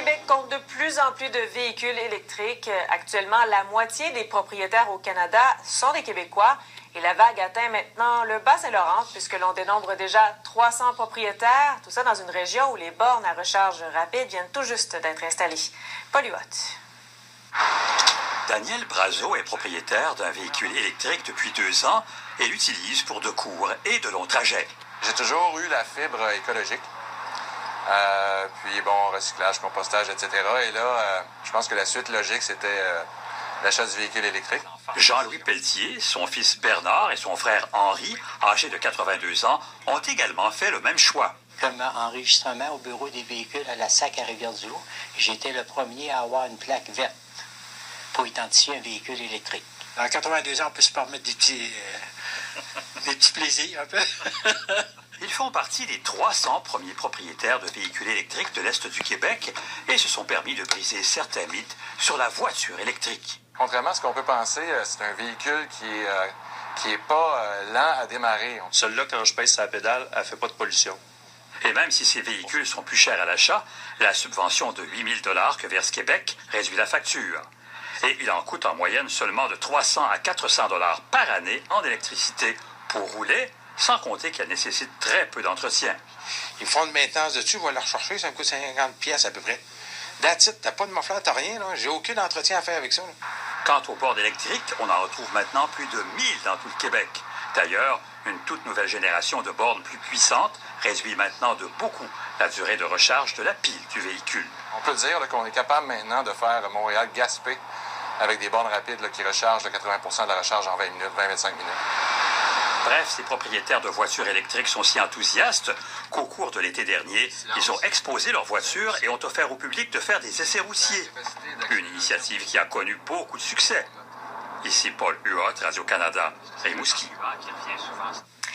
Québec compte de plus en plus de véhicules électriques. Actuellement, la moitié des propriétaires au Canada sont des Québécois. Et la vague atteint maintenant le Bas-Saint-Laurent, puisque l'on dénombre déjà 300 propriétaires. Tout ça dans une région où les bornes à recharge rapide viennent tout juste d'être installées. Paul Huot. Daniel Brazo est propriétaire d'un véhicule électrique depuis 2 ans et l'utilise pour de courts et de longs trajets. J'ai toujours eu la fibre écologique. Puis bon, recyclage, compostage, etc. Et là, je pense que la suite logique, c'était l'achat du véhicule électrique. Jean-Louis Pelletier, son fils Bernard et son frère Henri, âgés de 82 ans, ont également fait le même choix. Comme enregistrement au bureau des véhicules à la SAC à Rivière-du-Loup, j'étais le premier à avoir une plaque verte pour identifier un véhicule électrique. Dans 82 ans, on peut se permettre des petits plaisirs un peu. Ils font partie des 300 premiers propriétaires de véhicules électriques de l'Est du Québec et se sont permis de briser certains mythes sur la voiture électrique. Contrairement à ce qu'on peut penser, c'est un véhicule qui est pas lent à démarrer. Celle-là, quand je pèse sa pédale, elle fait pas de pollution. Et même si ces véhicules sont plus chers à l'achat, la subvention de 8 000 $ que verse Québec réduit la facture. Et il en coûte en moyenne seulement de 300 à 400 $ par année en électricité pour rouler, sans compter qu'elle nécessite très peu d'entretien. Ils font de maintenance dessus, ils vont la rechercher, ça me coûte 50 pièces à peu près. That's it, t'as pas de mofleur, t'as rien, là. J'ai aucun entretien à faire avec ça. Là. Quant aux bornes électriques, on en retrouve maintenant plus de 1000 dans tout le Québec. D'ailleurs, une toute nouvelle génération de bornes plus puissantes réduit maintenant de beaucoup la durée de recharge de la pile du véhicule. On peut dire là, qu'on est capable maintenant de faire Montréal-Gaspé avec des bornes rapides là, qui rechargent 80% de la recharge en 20 minutes, 20-25 minutes. Bref, ces propriétaires de voitures électriques sont si enthousiastes qu'au cours de l'été dernier, ils ont exposé leurs voitures et ont offert au public de faire des essais routiers. Une initiative qui a connu beaucoup de succès. Ici Paul Huot, Radio-Canada, Rimouski.